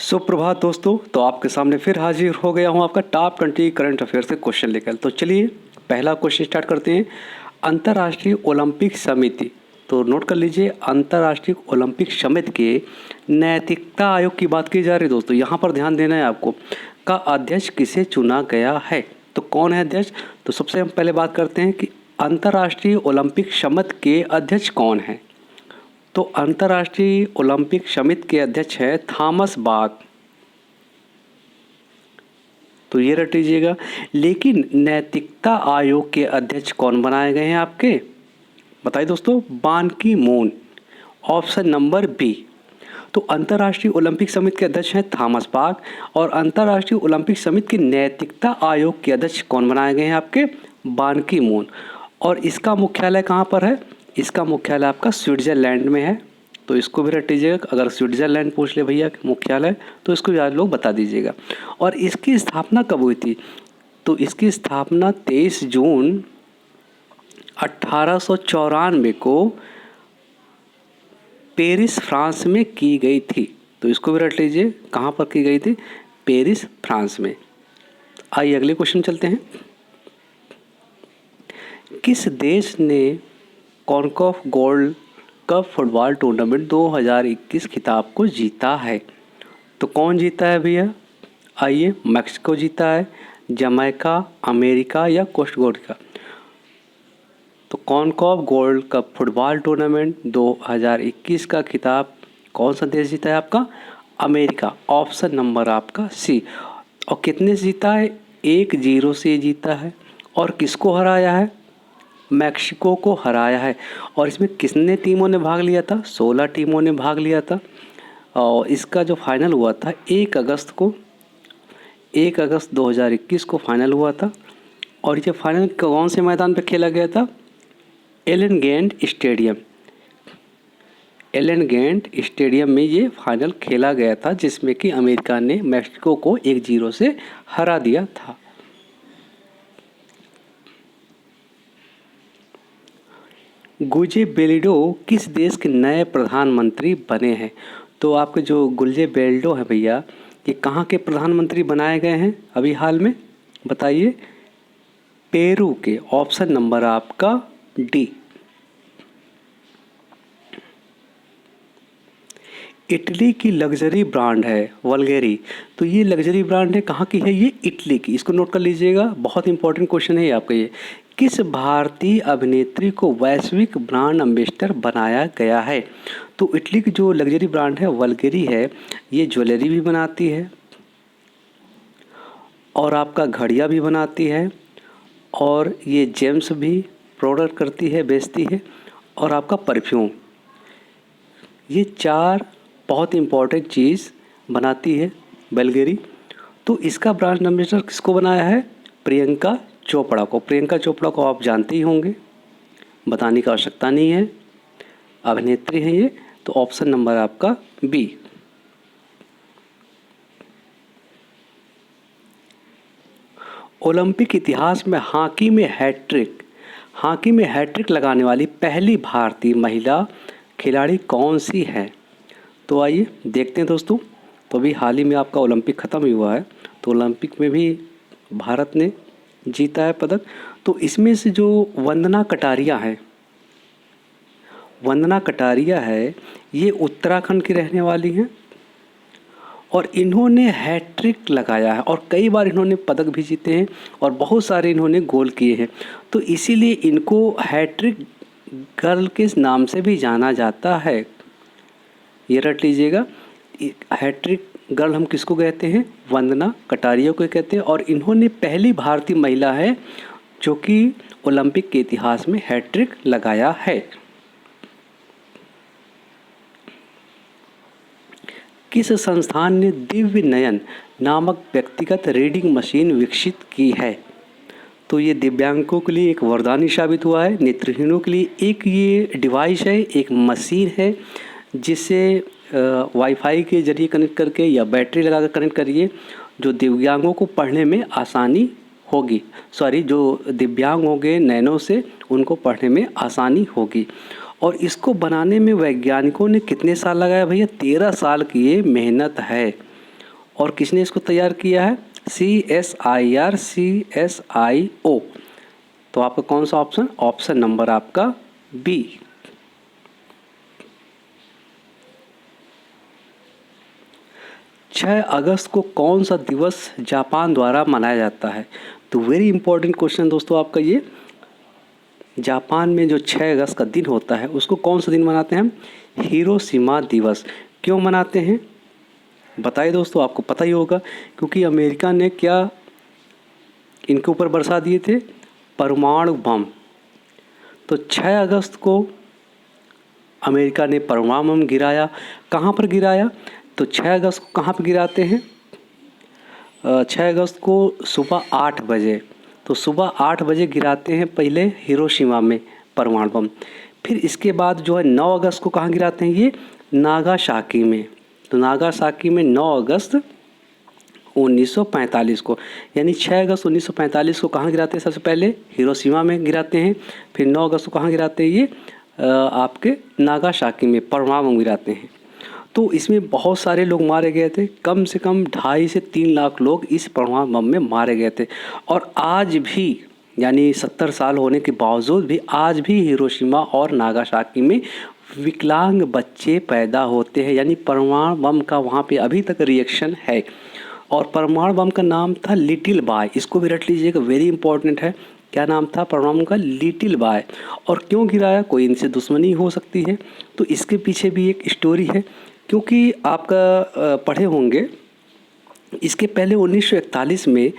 सुप्रभात दोस्तों। तो आपके सामने फिर हाजिर हो गया हूं आपका टॉप 20 करंट अफेयर से क्वेश्चन लेकर। तो चलिए पहला क्वेश्चन स्टार्ट करते हैं। अंतर्राष्ट्रीय ओलंपिक समिति, तो नोट कर लीजिए, अंतर्राष्ट्रीय ओलंपिक समिति के नैतिकता आयोग की बात की जा रही है दोस्तों। यहाँ पर ध्यान देना है आपको, का अध्यक्ष किसे चुना गया है। तो कौन है अध्यक्ष? तो सबसे हम पहले बात करते हैं कि अंतर्राष्ट्रीय ओलंपिक समिति के अध्यक्ष कौन हैं। तो अंतर्राष्ट्रीय ओलंपिक समिति के अध्यक्ष हैं थॉमस बाक। तो ये रट लीजिएगा। लेकिन नैतिकता आयोग के अध्यक्ष कौन बनाए गए हैं आपके? बताइए दोस्तों, बान की मून, ऑप्शन नंबर बी। तो अंतर्राष्ट्रीय ओलंपिक समिति के अध्यक्ष हैं थॉमस बाक और अंतर्राष्ट्रीय ओलंपिक समिति के नैतिकता आयोग के अध्यक्ष कौन बनाए गए हैं आपके? बान की मून। और इसका मुख्यालय कहाँ पर है? इसका मुख्यालय आपका स्विट्जरलैंड में है। तो इसको भी रट लीजिएगा। अगर स्विट्जरलैंड पूछ ले भैया मुख्यालय, तो इसको याद लोग बता दीजिएगा। और इसकी स्थापना कब हुई थी? तो इसकी स्थापना 23 जून 1894 को पेरिस फ्रांस में की गई थी। तो इसको भी रट लीजिए, कहाँ पर की गई थी? पेरिस फ्रांस में। आइए अगले क्वेश्चन चलते हैं। किस देश ने कॉन्कॉफ गोल्ड कप फुटबॉल टूर्नामेंट 2021 खिताब को जीता है? तो कौन जीता है भैया? आइए, मैक्सिको जीता है, जमैका, अमेरिका या कोस्टारिका। तो कॉन्कॉफ गोल्ड कप फुटबॉल टूर्नामेंट 2021 का खिताब कौन सा देश जीता है आपका? अमेरिका, ऑप्शन नंबर आपका सी। और कितने से जीता है? 1-0 से जीता है। और किसको हराया है? मैक्सिको को हराया है। और इसमें कितने टीमों ने भाग लिया था? 16 टीमों ने भाग लिया था। और इसका जो फाइनल हुआ था 1 अगस्त 2021 को फाइनल हुआ था। और ये फाइनल कौन से मैदान पे खेला गया था? एलन गेंट स्टेडियम में ये फाइनल खेला गया था, जिसमें कि अमेरिका ने मैक्सिको को 1-0 से हरा दिया था। गुजे बेलिडो किस देश के नए प्रधानमंत्री बने हैं? तो आपके जो गुल्जे बेल्डो है भैया, ये कहाँ के प्रधानमंत्री बनाए गए हैं अभी हाल में? बताइए। पेरू के, ऑप्शन नंबर आपका डी। इटली की लग्जरी ब्रांड है वल्गेरी। तो ये लग्जरी ब्रांड है, कहाँ की है? ये इटली की। इसको नोट कर लीजिएगा, बहुत इंपॉर्टेंट क्वेश्चन है ये आपका। ये किस भारतीय अभिनेत्री को वैश्विक ब्रांड एम्बेसडर बनाया गया है? तो इटली की जो लग्जरी ब्रांड है वल्गेरी है, ये ज्वेलरी भी बनाती है और आपका घड़ियाँ भी बनाती है और ये जेम्स भी प्रोडक्ट करती है, बेचती है, और आपका परफ्यूम। ये 4 बहुत इम्पॉर्टेंट चीज़ बनाती है वल्गेरी। तो इसका ब्रांड एम्बेसडर किसको बनाया है? प्रियंका चोपड़ा को। प्रियंका चोपड़ा को आप जानते ही होंगे, बताने की आवश्यकता नहीं है, अभिनेत्री हैं ये। तो ऑप्शन नंबर आपका बी। ओलंपिक इतिहास में हॉकी में हैट्रिक लगाने वाली पहली भारतीय महिला खिलाड़ी कौन सी है? तो आइए देखते हैं दोस्तों। तो अभी हाल ही में आपका ओलंपिक ख़त्म ही हुआ है, तो ओलंपिक में भी भारत ने जीता है पदक। तो इसमें से जो वंदना कटारिया है, ये उत्तराखंड की रहने वाली हैं और इन्होंने हैट्रिक लगाया है और कई बार इन्होंने पदक भी जीते हैं और बहुत सारे इन्होंने गोल किए हैं। तो इसीलिए इनको हैट्रिक गर्ल के नाम से भी जाना जाता है। ये रट लीजिएगा, हैट्रिक गर्ल हम किसको कहते हैं? वंदना कटारिया को कहते हैं। और इन्होंने पहली भारतीय महिला है जो कि ओलंपिक के इतिहास में हैट्रिक लगाया है। किस संस्थान ने दिव्य नयन नामक व्यक्तिगत रीडिंग मशीन विकसित की है? तो ये दिव्यांगों के लिए एक वरदानी साबित हुआ है, नेत्रहीनों के लिए एक ये डिवाइस है, एक मशीन है, जिसे वाईफाई के जरिए कनेक्ट करके या बैटरी लगाकर कनेक्ट करिए, जो दिव्यांगों को पढ़ने में आसानी होगी। जो दिव्यांग होंगे नैनो से, उनको पढ़ने में आसानी होगी। और इसको बनाने में वैज्ञानिकों ने कितने साल लगाया भैया? 13 साल की ये मेहनत है। और किसने इसको तैयार किया है? CSIR, CSIO। तो आपका कौन सा ऑप्शन? ऑप्शन नंबर आपका बी। 6 अगस्त को कौन सा दिवस जापान द्वारा मनाया जाता है? तो वेरी इंपॉर्टेंट क्वेश्चन दोस्तों आपका ये। जापान में जो 6 अगस्त का दिन होता है उसको कौन सा दिन मनाते हैं हम? हिरोशिमा दिवस। क्यों मनाते हैं बताइए दोस्तों, आपको पता ही होगा, क्योंकि अमेरिका ने क्या इनके ऊपर बरसा दिए थे? परमाणु बम। तो 6 अगस्त को अमेरिका ने परमाणु बम गिराया। कहाँ पर गिराया? तो 6 अगस्त को कहाँ पर गिराते हैं? 6 अगस्त को सुबह 8 बजे। तो सुबह 8 बजे गिराते हैं पहले हिरोशिमा में परमाणु बम। फिर इसके बाद जो है 9 अगस्त को कहाँ गिराते हैं? ये नागासाकी में। तो नागासाकी में 9 अगस्त 1945 को, यानी 6 अगस्त 1945 को कहाँ गिराते हैं? सबसे पहले हिरोशिमा में गिराते हैं। फिर 9 अगस्त को कहाँ गिराते हैं? ये आपके नागासाकी में परमाणु बम गिराते हैं। तो इसमें बहुत सारे लोग मारे गए थे, कम से कम 2.5 से 3 लाख लोग इस परमाणु बम में मारे गए थे। और आज भी, यानी 70 साल होने के बावजूद भी, आज भी हिरोशिमा और नागासाकी में विकलांग बच्चे पैदा होते हैं, यानी परमाणु बम का वहाँ पे अभी तक रिएक्शन है। और परमाणु बम का नाम था लिटिल बॉय, इसको भी रट लीजिएगा, वेरी इंपॉर्टेंट है। क्या नाम था परमाणु बम का? Little boy. और क्यों गिराया? कोई इनसे दुश्मनी हो सकती है, तो इसके पीछे भी एक स्टोरी है। क्योंकि आपका पढ़े होंगे, इसके पहले 1941 में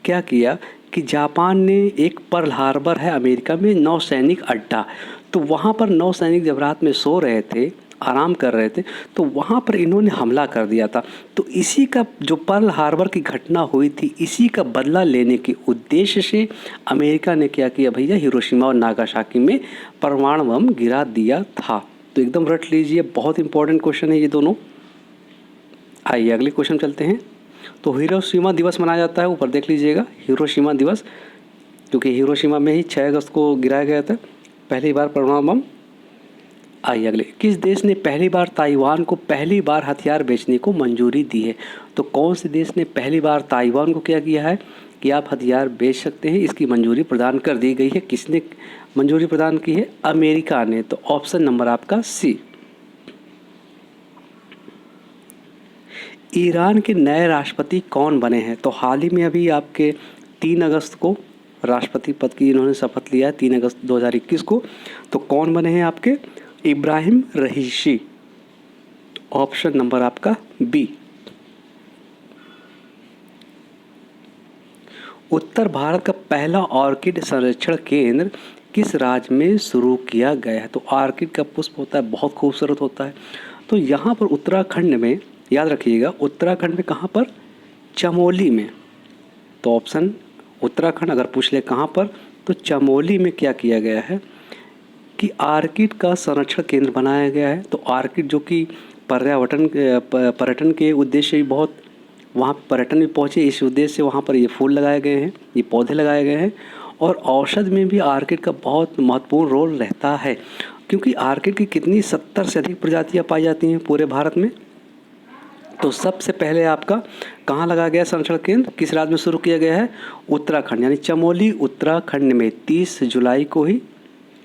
क्या किया कि जापान ने एक पर्ल हार्बर है अमेरिका में, नौसैनिक अड्डा, तो वहाँ पर नौसैनिक जब रात में सो रहे थे, आराम कर रहे थे, तो वहाँ पर इन्होंने हमला कर दिया था। तो इसी का जो पर्ल हार्बर की घटना हुई थी, इसी का बदला लेने के उद्देश्य से अमेरिका ने क्या किया भैया? हिरोशिमा और नागासाकी में परमाणु बम गिरा दिया था। तो एकदम रट लीजिए, बहुत इंपॉर्टेंट क्वेश्चन है ये दोनों। आइए अगले क्वेश्चन चलते हैं। तो हिरोशिमा दिवस मनाया जाता है, ऊपर देख लीजिएगा हिरोशिमा दिवस, क्योंकि हिरोशिमा में ही 6 अगस्त को गिराया गया था पहली बार परमाणु बम। आइए अगले, किस देश ने पहली बार ताइवान को पहली बार हथियार बेचने को मंजूरी दी है? तो कौन से देश ने पहली बार ताइवान को क्या किया है कि आप हथियार बेच सकते हैं, इसकी मंजूरी प्रदान कर दी गई है? किसने मंजूरी प्रदान की है? अमेरिका ने। तो ऑप्शन नंबर आपका सी। ईरान के नए राष्ट्रपति कौन बने हैं? तो हाल ही में अभी आपके 3 अगस्त को राष्ट्रपति पद की इन्होंने शपथ लिया है, 3 अगस्त 2021 को। तो कौन बने हैं आपके? इब्राहिम रईसी। ऑप्शन नंबर आपका बी। उत्तर भारत का पहला ऑर्किड संरक्षण केंद्र किस राज्य में शुरू किया गया है? तो ऑर्किड का पुष्प होता है, बहुत खूबसूरत होता है। तो यहाँ पर उत्तराखंड में, याद रखिएगा, उत्तराखंड में कहाँ पर? चमोली में। तो ऑप्शन उत्तराखंड अगर पूछ ले कहाँ पर, तो चमोली में क्या किया गया है कि ऑर्किड का संरक्षण केंद्र बनाया गया है। तो ऑर्किड जो कि पर्यटन के उद्देश्य भी बहुत, वहाँ पर्यटन भी पहुँचे, इस उद्देश्य से वहाँ पर ये फूल लगाए गए हैं, ये पौधे लगाए गए हैं। और औषध में भी ऑर्किड का बहुत महत्वपूर्ण रोल रहता है, क्योंकि ऑर्किड की कितनी 70 से अधिक प्रजातियाँ पाई जाती हैं पूरे भारत में। तो सबसे पहले आपका कहाँ लगाया गया संरक्षण केंद्र, किस राज्य में शुरू किया गया है? उत्तराखंड, यानी चमोली उत्तराखंड में 30 जुलाई को ही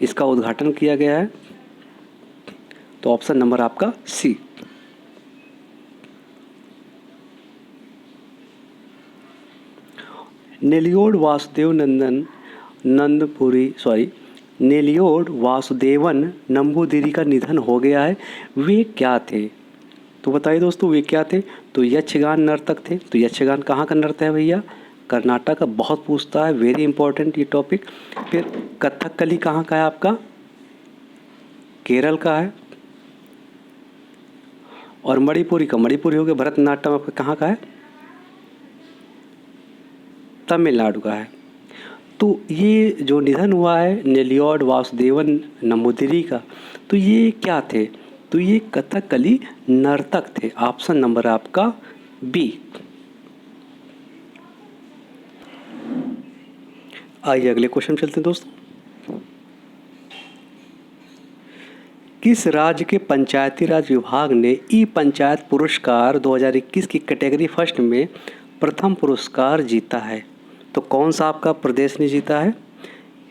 इसका उद्घाटन किया गया है। तो ऑप्शन नंबर आपका सी। नेल्लियोड वासुदेवन नंबूदिरी का निधन हो गया है। वे क्या थे? तो बताइए दोस्तों, वे क्या थे? तो यक्षगान नर्तक थे। तो यक्षगान कहाँ का नृत्य है भैया? कर्नाटक का, बहुत पूछता है, वेरी इंपॉर्टेंट ये टॉपिक। फिर कथकली कहाँ का है आपका? केरल का है। और मणिपुरी हो गया, भरतनाट्यम आपका कहाँ का है? तमिलनाडु का है। तो ये जो निधन हुआ है नेल्लियोड वासुदेवन नंबूदिरी का, तो ये क्या थे? तो ये कथकली नर्तक थे। ऑप्शन नंबर आपका बी। आइए अगले क्वेश्चन चलते हैं दोस्तों। किस राज्य के पंचायती राज विभाग ने ई पंचायत पुरस्कार 2021 की कैटेगरी फर्स्ट में प्रथम पुरस्कार जीता है? तो कौन सा आपका प्रदेश ने जीता है?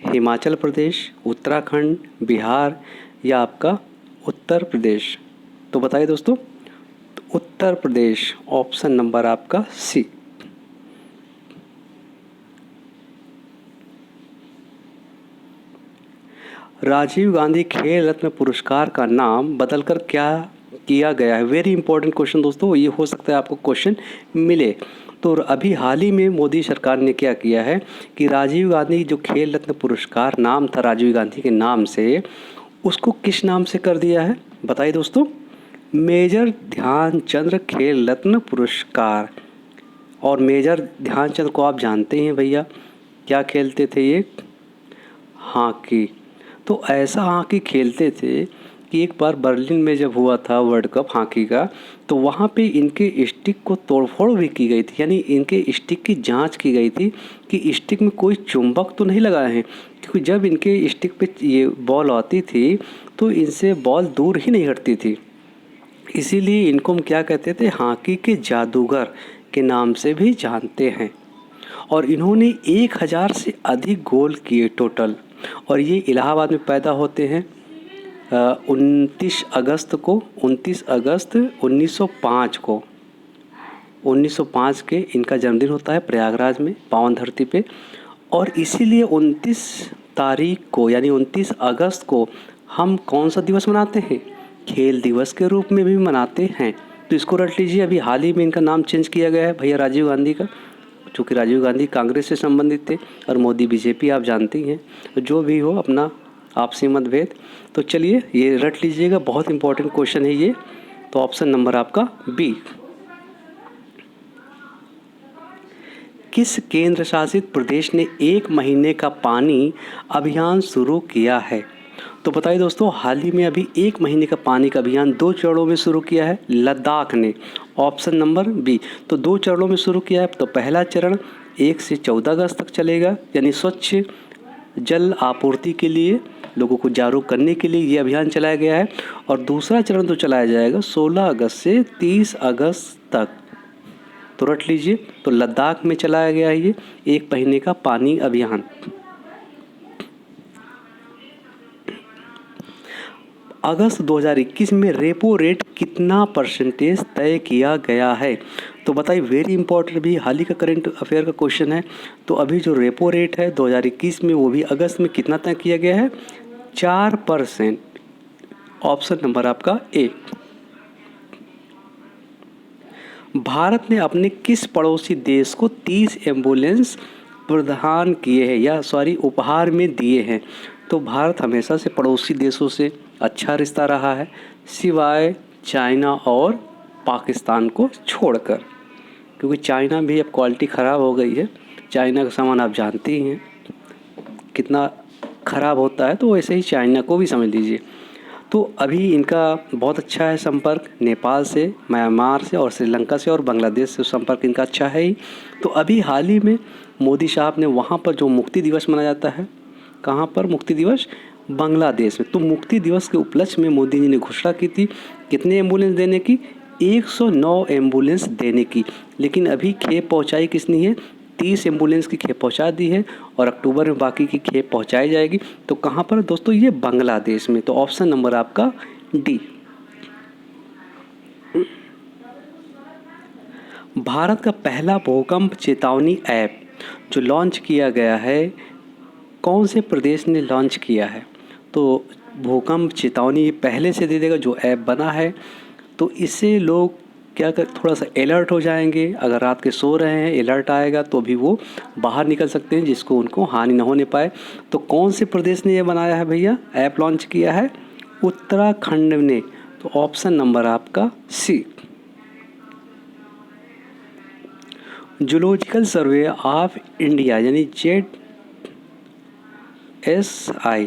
हिमाचल प्रदेश, उत्तराखंड, बिहार या आपका उत्तर प्रदेश? तो बताइए दोस्तों। तो उत्तर प्रदेश, ऑप्शन नंबर आपका सी। राजीव गांधी खेल रत्न पुरस्कार का नाम बदलकर क्या किया गया है? वेरी इंपॉर्टेंट क्वेश्चन दोस्तों, ये हो सकता है आपको क्वेश्चन मिले। तो अभी हाल ही में मोदी सरकार ने क्या किया है कि राजीव गांधी जो खेल रत्न पुरस्कार नाम था राजीव गांधी के नाम से, उसको किस नाम से कर दिया है? बताइए दोस्तों। मेजर ध्यानचंद खेल रत्न पुरस्कार। और मेजर ध्यानचंद को आप जानते हैं भैया, क्या खेलते थे ये? हॉकी। तो ऐसा हॉकी खेलते थे कि एक बार बर्लिन में जब हुआ था वर्ल्ड कप हॉकी का, तो वहाँ पे इनके स्टिक को तोड़फोड़ भी की गई थी, यानी इनके स्टिक की जांच की गई थी कि स्टिक में कोई चुंबक तो नहीं लगा है, क्योंकि जब इनके स्टिक पे ये बॉल आती थी तो इनसे बॉल दूर ही नहीं हटती थी। इसीलिए इनको हम क्या कहते थे? हॉकी के जादूगर के नाम से भी जानते हैं। और इन्होंने 1000 से अधिक गोल किए टोटल। और ये इलाहाबाद में पैदा होते हैं 29 अगस्त 1905 को। 1905 के इनका जन्मदिन होता है प्रयागराज में, पावन धरती पे। और इसीलिए 29 तारीख को यानी 29 अगस्त को हम कौन सा दिवस मनाते हैं? खेल दिवस के रूप में भी मनाते हैं। तो इसको रट लीजिए। अभी हाल ही में इनका नाम चेंज किया गया है भैया राजीव गांधी का, चूँकि राजीव गांधी कांग्रेस से संबंधित थे और मोदी बीजेपी, आप जानती हैं। तो जो भी हो अपना आपसी मतभेद। तो चलिए ये रट लीजिएगा, बहुत इंपॉर्टेंट क्वेश्चन है ये। तो ऑप्शन नंबर आपका बी। किस केंद्र शासित प्रदेश ने 1 महीने का पानी अभियान शुरू किया है? तो बताइए दोस्तों, हाल ही में अभी 1 महीने का पानी का अभियान 2 चरणों में शुरू किया है लद्दाख ने। Option number B. तो 2 चरणों में शुरू किया है। तो पहला चरण 1 से 14 अगस्त तक चलेगा, यानी स्वच्छ जल आपूर्ति के लिए लोगों को जागरूक करने के लिए ये अभियान चलाया गया है। और दूसरा चरण तो चलाया जाएगा 16 अगस्त से 30 अगस्त तक। तो रट लीजिए। तो लद्दाख में चलाया गया है ये 1 महीने का पानी अभियान। अगस्त 2021 में रेपो रेट कितना परसेंटेज तय किया गया है? तो बताइए, वेरी इंपॉर्टेंट, भी हाल ही का करंट अफेयर का क्वेश्चन है। तो अभी जो रेपो रेट है 2021 में, वो भी अगस्त में कितना तय किया गया है? 4%। ऑप्शन नंबर आपका ए। भारत ने अपने किस पड़ोसी देश को 30 एम्बुलेंस प्रदान किए हैं, या उपहार में दिए हैं? तो भारत हमेशा से पड़ोसी देशों से अच्छा रिश्ता रहा है, सिवाय चाइना और पाकिस्तान को छोड़कर, क्योंकि चाइना भी अब क्वालिटी ख़राब हो गई है। चाइना का सामान आप जानते ही हैं कितना ख़राब होता है, तो वैसे ही चाइना को भी समझ लीजिए। तो अभी इनका बहुत अच्छा है संपर्क नेपाल से, म्यांमार से और श्रीलंका से और बांग्लादेश से संपर्क इनका अच्छा है ही। तो अभी हाल ही में मोदी साहब ने वहाँ पर जो मुक्ति दिवस मनाया जाता है, कहाँ पर मुक्ति दिवस? बांग्लादेश में। तो मुक्ति दिवस के उपलक्ष्य में मोदी जी ने घोषणा की थी कितने एम्बुलेंस देने की? 109 एम्बुलेंस देने की। लेकिन अभी खेप पहुँचाई किसने है? 30 एम्बुलेंस की खेप पहुंचा दी है और अक्टूबर में बाकी की खेप पहुंचाई जाएगी। तो कहां पर दोस्तों? ये बांग्लादेश में। तो ऑप्शन नंबर आपका डी। भारत का पहला भूकंप चेतावनी ऐप जो लॉन्च किया गया है, कौन से प्रदेश ने लॉन्च किया है? तो भूकंप चेतावनी पहले से दे देगा जो ऐप बना है। तो इससे लोग क्या कर थोड़ा सा अलर्ट हो जाएंगे। अगर रात के सो रहे हैं, अलर्ट आएगा तो भी वो बाहर निकल सकते हैं, जिसको उनको हानि न होने पाए। तो कौन से प्रदेश ने ये बनाया है भैया, ऐप लॉन्च किया है? उत्तराखंड ने। तो ऑप्शन नंबर आपका सी। जूलॉजिकल सर्वे ऑफ इंडिया यानी ZSI,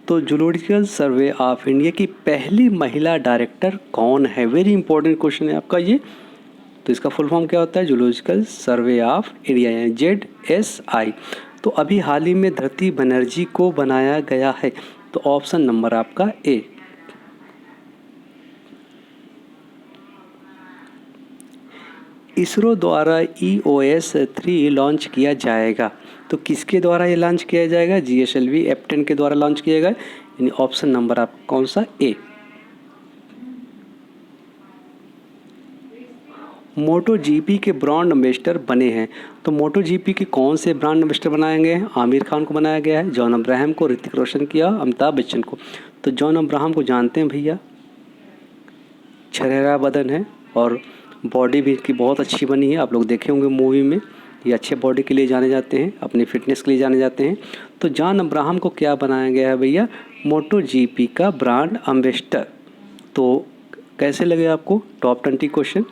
तो जूलॉजिकल सर्वे ऑफ इंडिया की पहली महिला डायरेक्टर कौन है? वेरी इंपॉर्टेंट क्वेश्चन है आपका ये। तो इसका फुल फॉर्म क्या होता है? जूलॉजिकल सर्वे ऑफ इंडिया यानी ZSI। तो अभी हाल ही में धरती बनर्जी को बनाया गया है। तो ऑप्शन नंबर आपका ए। इसरो द्वारा EOS-3 लॉन्च किया जाएगा। तो किसके द्वारा ये लॉन्च किया जाएगा? GSLV F10 के द्वारा लॉन्च किया जाएगा। यानी ऑप्शन नंबर आपका कौन सा? ए। मोटो जीपी के ब्रांड एम्बेसडर बने हैं। तो मोटो जीपी के कौन से ब्रांड एम्बेसडर बनाए गए हैं? आमिर खान को बनाया गया है, जॉन अब्राहम को, ऋतिक रोशन किया, अमिताभ बच्चन को। तो जॉन अब्राहम को जानते हैं भैया, छरेरा बदन है और बॉडी भी इनकी बहुत अच्छी बनी है। आप लोग देखे होंगे मूवी में, ये अच्छे बॉडी के लिए जाने जाते हैं, अपनी फिटनेस के लिए जाने जाते हैं। तो जॉन अब्राहम को क्या बनाया गया है भैया? मोटो जीपी का ब्रांड एम्बेसडर। तो कैसे लगे आपको टॉप 20 क्वेश्चन?